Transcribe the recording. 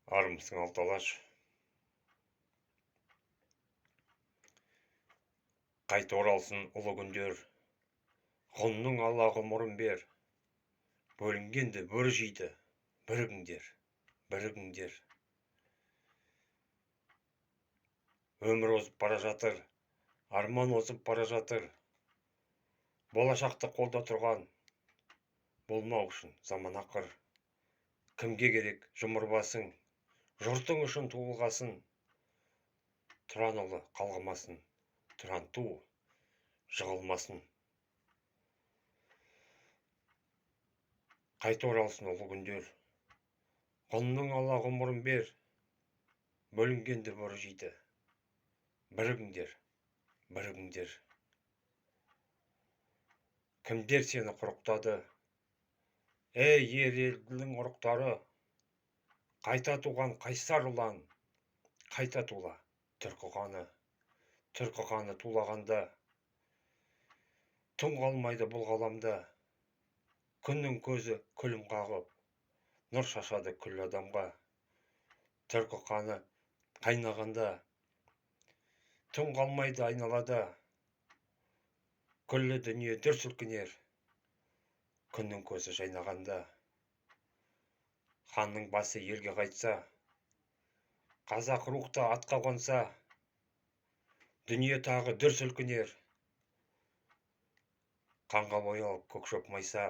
Армысың алталаш, қайта оралсын ұлы күндер, ғұнның ала ғұмырын бер, бөлінгенді бір жейді, бірігіңдер, бірігіңдер. Өмір озып бара жатыр, арман озып бара жатыр, болашақты қолда тұрған, болмау үшін заман ақыр. Кімге керек жұмыр басың, жұртың үшін туылғасын, тұран ұлы қалғымасын, тұран ту жығылмасын. Қайта оралсын ұлы күндер, ғұнның ала ғұмырын бер, бөлінгенді бір жейді, бірігіңдер, бірігіңдер. Кімдер сені құрықтады, ей ер елдің ұрықтары, қайта туған қайсар ұлан, қайта тула түркі қаны тулағанда, түн қалмайды бұл ғаламда, күннің көзі күлім қағып, нұр шашады күллі адамға. Түркі қаны қайнағанда, түн қалмайды айналада, күллі дүние дүр сілкінер, күннің көзі жайнағанда. Ханның басы елге қайтса, қазақ рухта атқа қонса, дүние тағы дүр сілкінер, қанға боялып көк шөп майса.